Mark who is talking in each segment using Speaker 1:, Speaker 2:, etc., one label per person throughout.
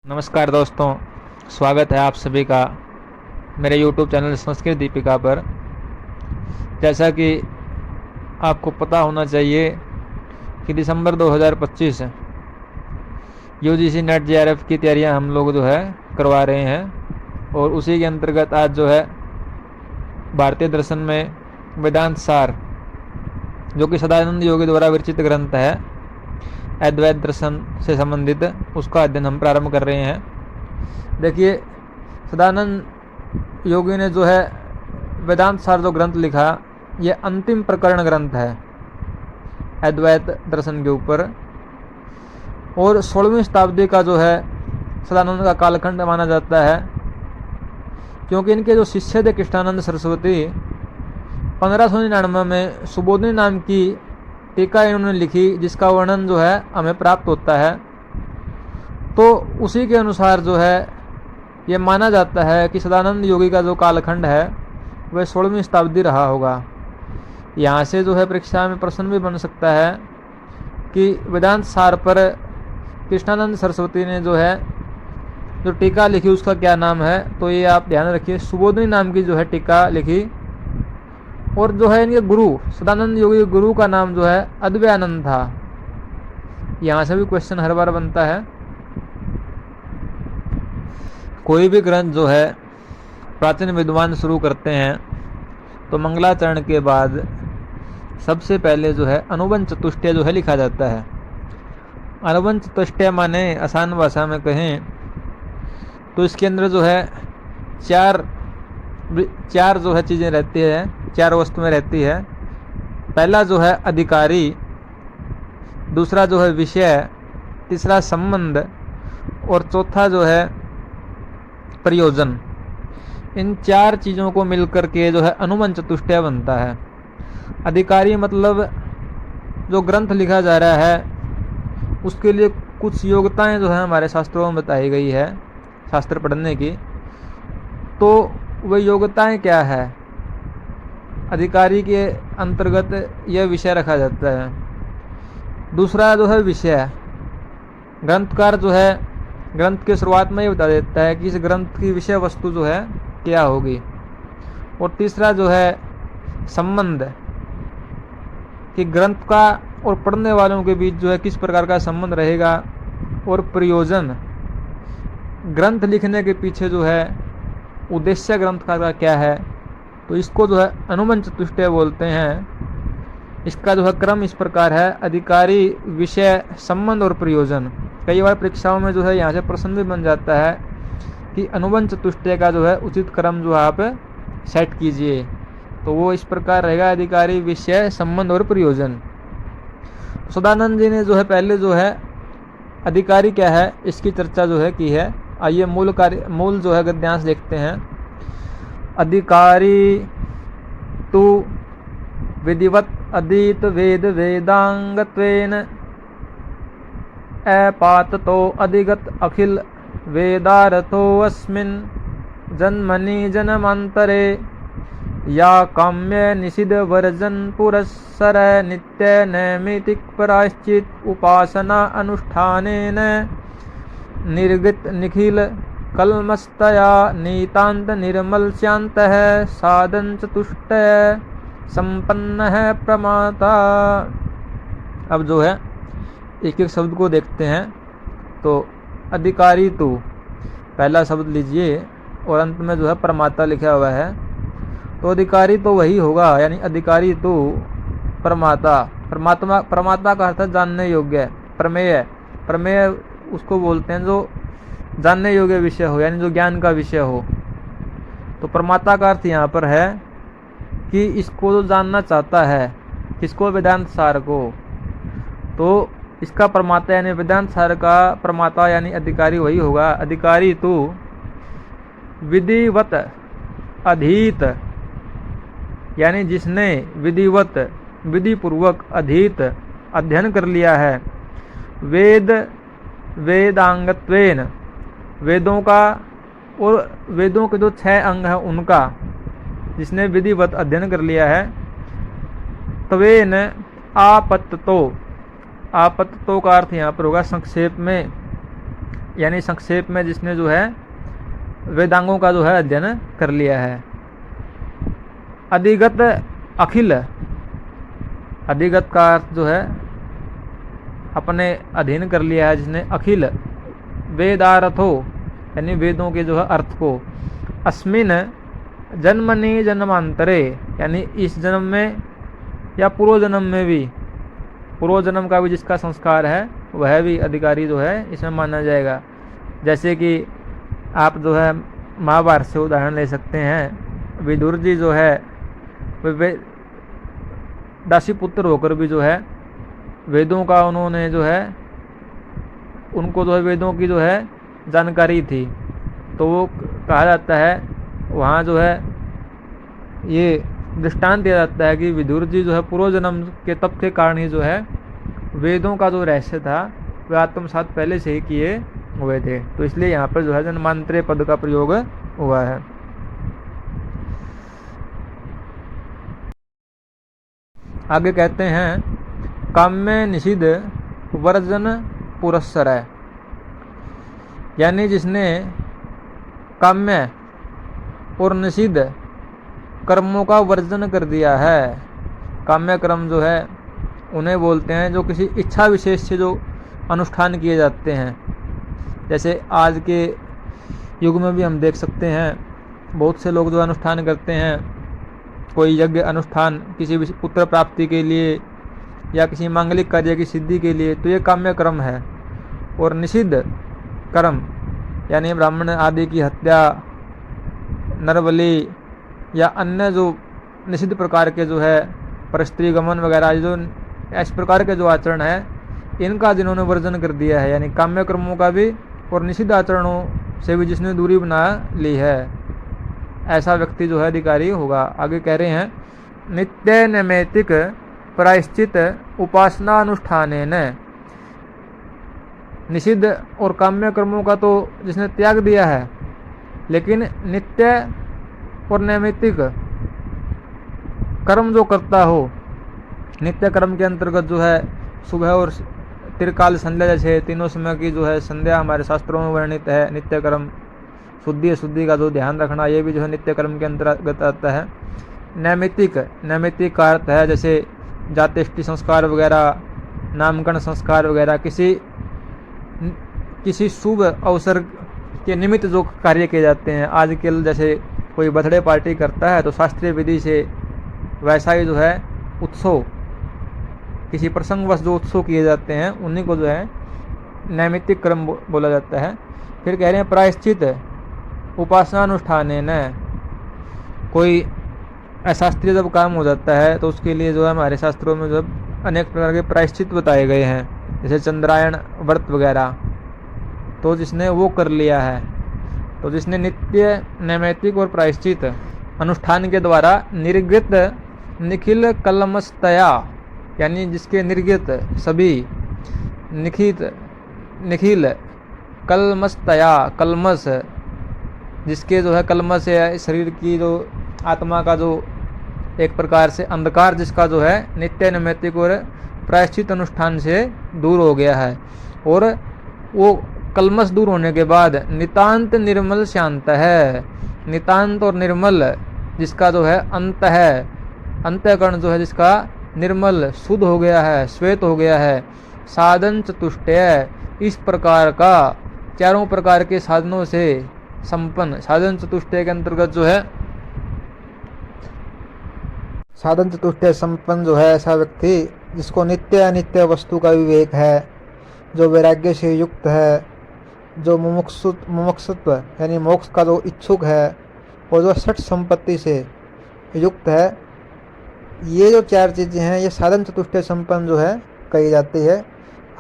Speaker 1: नमस्कार दोस्तों, स्वागत है आप सभी का मेरे YouTube चैनल संस्कृत दीपिका पर। जैसा कि आपको पता होना चाहिए कि दिसंबर 2025 UGC नेट JRF की तैयारियां हम लोग करवा रहे हैं और उसी के अंतर्गत आज भारतीय दर्शन में वेदांत सार, जो कि सदानंद योगी द्वारा विरचित ग्रंथ है, अद्वैत दर्शन से संबंधित, उसका अध्ययन हम प्रारंभ कर रहे हैं। देखिए, सदानंद योगी ने वेदांत सार जो ग्रंथ लिखा, ये अंतिम प्रकरण ग्रंथ है अद्वैत दर्शन के ऊपर, और 16वीं शताब्दी का सदानंद का कालखंड माना जाता है, क्योंकि इनके जो शिष्य थे कृष्णानंद सरस्वती, 1599 में सुबोधनी नाम की टीका इन्होंने लिखी, जिसका वर्णन हमें प्राप्त होता है। तो उसी के अनुसार ये माना जाता है कि सदानंद योगी का जो कालखंड है वह 16वीं शताब्दी रहा होगा। यहाँ से परीक्षा में प्रश्न भी बन सकता है कि वेदांत सार पर कृष्णानंद सरस्वती ने जो टीका लिखी उसका क्या नाम है। तो ये आप ध्यान रखिए, सुबोधनी नाम की टीका लिखी, और इनके गुरु सदानंद योगी के गुरु का नाम अद्वैयानंद था। यहाँ से भी क्वेश्चन हर बार बनता है। कोई भी ग्रंथ प्राचीन विद्वान शुरू करते हैं तो मंगलाचरण के बाद सबसे पहले अनुबंध चतुष्टय लिखा जाता है। अनुबंध चतुष्टय माने आसान भाषा में कहें तो इसके अंदर चार चीज़ें रहती है, चार वस्तुएं रहती है। पहला अधिकारी, दूसरा विषय, तीसरा संबंध, और चौथा प्रयोजन। इन चार चीज़ों को मिलकर के अनुबंध चतुष्टय बनता है। अधिकारी मतलब जो ग्रंथ लिखा जा रहा है उसके लिए कुछ योग्यताएं हमारे शास्त्रों में बताई गई है, शास्त्र पढ़ने की। तो वह योग्यताएं क्या है, अधिकारी के अंतर्गत यह विषय रखा जाता है। दूसरा विषय, ग्रंथकार ग्रंथ के शुरुआत में ही बता देता है कि इस ग्रंथ की विषय वस्तु क्या होगी। और तीसरा संबंध, कि ग्रंथ का और पढ़ने वालों के बीच किस प्रकार का संबंध रहेगा। और प्रयोजन, ग्रंथ लिखने के पीछे उद्देश्य ग्रंथकार का क्या है। तो इसको अनुबंध चतुष्टय बोलते हैं। इसका क्रम इस प्रकार है: अधिकारी, विषय, संबंध और प्रयोजन। कई बार परीक्षाओं में यहाँ से प्रश्न भी बन जाता है कि अनुबंध चतुष्टय का उचित क्रम आप सेट कीजिए। तो वो इस प्रकार रहेगा: अधिकारी, विषय, संबंध और प्रयोजन। सदानंद जी ने पहले अधिकारी क्या है इसकी चर्चा की है। आइए मूल गद्यांश देखते हैं। अधिकारी तु विधिवत अधीत वेद वेदांगत्वेन अपाततो अधिगत अखिल वेदारथो अस्मिन् जन्मनि जन्मांतरे या काम्य निषिद्ध वर्जन पुरस्सर नित्य नैमितिक प्रायश्चित उपासना अनुष्ठानेन निर्गत निखिल कलमस्तया नीतांत निर्मल शांत है साधन चतुष्टय संपन्न है प्रमाता। अब एक एक शब्द को देखते हैं। तो अधिकारी तु, पहला शब्द लीजिए और अंत में प्रमाता लिखा हुआ है। तो अधिकारी तो वही होगा, यानी अधिकारी तु प्रमाता। प्रमाता का अर्थ जानने योग्य। प्रमेय उसको बोलते हैं जो जानने योग्य विषय हो, यानी जो ज्ञान का विषय हो। तो प्रमाता का अर्थ यहाँ पर है कि इसको जो जानना चाहता है, किसको, वेदांत सार को। तो इसका प्रमाता यानी वेदांत सार का प्रमाता यानी अधिकारी वही होगा। अधिकारी तू विधिवत अधीत, यानी जिसने विधिवत, विधि पूर्वक, अधीत, अध्ययन कर लिया है। वेद वेदांगत्वेन, वेदों का और वेदों के जो 6 अंग हैं उनका जिसने विधिवत अध्ययन कर लिया है। तवेन आपत्तो, आपत्तो का अर्थ यहाँ पर होगा संक्षेप में यानी संक्षेप में जिसने जो है वेदांगों का जो है अध्ययन कर लिया है। अधिगत अखिल, अधिगत का अर्थ जो है अपने अधीन कर लिया है जिसने। अखिल वेदार्थो यानी वेदों के जो है अर्थ को। अस्मिन जन्मनि जन्मांतरे यानी इस जन्म में या पूर्व जन्म में भी, पूर्व जन्म का भी जिसका संस्कार है वह भी अधिकारी जो है इसमें माना जाएगा। जैसे कि आप जो है महाभारत से उदाहरण ले सकते हैं। विदुर जी जो है वे दासी पुत्र होकर भी जो है वेदों का उन्होंने जो है, उनको जो है वेदों की जो है जानकारी थी। तो वो कहा जाता है वहाँ जो है ये दृष्टांत दिया जाता है कि विदुर जी जो है पूर्व जन्म के तप के कारण ही जो है वेदों का जो रहस्य था वह आत्मसात पहले से ही किए हुए थे। तो इसलिए यहाँ पर जो है जन्मांतरे पद का प्रयोग हुआ है। आगे कहते हैं काम्य निषिद्ध वर्जन पुरस्सरः, यानी जिसने काम्य और निषिद्ध कर्मों का वर्जन कर दिया है। काम्य कर्म जो है उन्हें बोलते हैं जो किसी इच्छा विशेष से जो अनुष्ठान किए जाते हैं। जैसे आज के युग में भी हम देख सकते हैं बहुत से लोग जो अनुष्ठान करते हैं, कोई यज्ञ अनुष्ठान किसी भी पुत्र प्राप्ति के लिए या किसी मांगलिक कार्य की सिद्धि के लिए, तो ये काम्य कर्म है। और निषिद्ध कर्म यानी ब्राह्मण आदि की हत्या, नरबलि या अन्य जो निषिद्ध प्रकार के जो है परस्त्री गमन वगैरह जो इस प्रकार के जो आचरण है इनका जिन्होंने वर्जन कर दिया है, यानी काम्य कर्मों का भी और निषिद्ध आचरणों से भी जिसने दूरी बना ली है, ऐसा व्यक्ति जो है अधिकारी होगा। आगे कह रहे हैं नित्य नैमित्तिक प्रायश्चित उपासना अनुष्ठानेन, निषिद्ध और काम्य कर्मों का तो जिसने त्याग दिया है, लेकिन नित्य और नैमित्तिक कर्म जो करता हो, नित्य कर्म के अंतर्गत जो है सुबह और त्रिकाल संध्या जैसे तीनों समय की जो है संध्या हमारे शास्त्रों में वर्णित है। नित्य कर्म शुद्धि अशुद्धि का जो ध्यान रखना, ये भी जो है नित्य कर्म के अंतर्गत आता है। नैमित्तिक, नैमित्तिक का अर्थ है जैसे जातेष्टि संस्कार वगैरह, नामकरण संस्कार वगैरह, किसी शुभ अवसर के निमित्त जो कार्य किए जाते हैं। आजकल जैसे कोई बर्थडे पार्टी करता है तो शास्त्रीय विधि से वैसा ही जो है उत्सव, किसी प्रसंगवश जो उत्सव किए जाते हैं उन्हीं को जो है नैमित्तिक कर्म बोला जाता है। फिर कह रहे हैं प्रायश्चित उपासनानुष्ठानेन, कोई अशास्त्रीय जब काम हो जाता है तो उसके लिए जो है हमारे शास्त्रों में जो अनेक प्रकार के प्रायश्चित बताए गए हैं, जैसे चंद्रायण व्रत वगैरह। तो जिसने वो कर लिया है, तो जिसने नित्य नैमित्तिक और प्रायश्चित अनुष्ठान के द्वारा निर्गत निखिल कलमस्तया, यानी जिसके निर्गत सभी निखिल कलमस्तया, कलमस जिसके जो है कलमस है शरीर की जो आत्मा का जो एक प्रकार से अंधकार जिसका जो है नित्य नैमित्तिक और प्रायश्चित अनुष्ठान से दूर हो गया है, और वो कलमस दूर होने के बाद नितांत निर्मल शांत है। नितांत और निर्मल जिसका जो है अंत है, अंतःकरण जो है जिसका निर्मल शुद्ध हो गया है, श्वेत हो गया है। साधन चतुष्टय, इस प्रकार का चारों प्रकार के साधनों से संपन्न, साधन चतुष्टय के अंतर्गत जो है साधन चतुष्टय संपन्न जो है ऐसा व्यक्ति जिसको नित्य अनित्य वस्तु का विवेक है, जो वैराग्य से युक्त है, जो मुमुक्षुत्व यानी मोक्ष का जो इच्छुक है, और जो षट संपत्ति से युक्त है। ये जो चार चीज़ें हैं ये साधन चतुष्टय संपन्न जो है कही जाती है।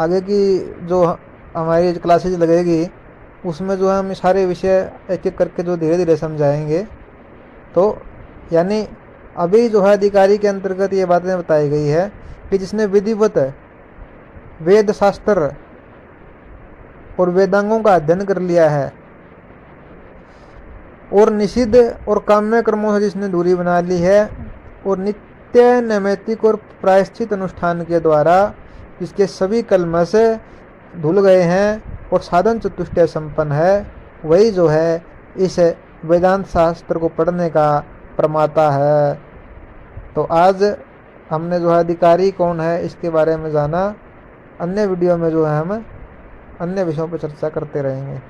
Speaker 1: आगे की जो हमारी क्लासेज लगेगी उसमें जो है हम सारे विषय एक एक करके जो धीरे धीरे समझाएंगे। तो यानी अभी जो है अधिकारी के अंतर्गत ये बातें बताई गई है कि जिसने विधिवत वेद शास्त्र और वेदांगों का अध्ययन कर लिया है और निषिद्ध और काम्य कर्मों से जिसने दूरी बना ली है, और नित्य नैमित्तिक और प्रायश्चित अनुष्ठान के द्वारा जिसके सभी कलमश धुल गए हैं और साधन चतुष्टय संपन्न है, वही जो है इस वेदांत शास्त्र को पढ़ने का प्रमाता है। तो आज हमने जो है अधिकारी कौन है इसके बारे में जाना। अन्य वीडियो में जो है हम अन्य विषयों पर चर्चा करते रहेंगे।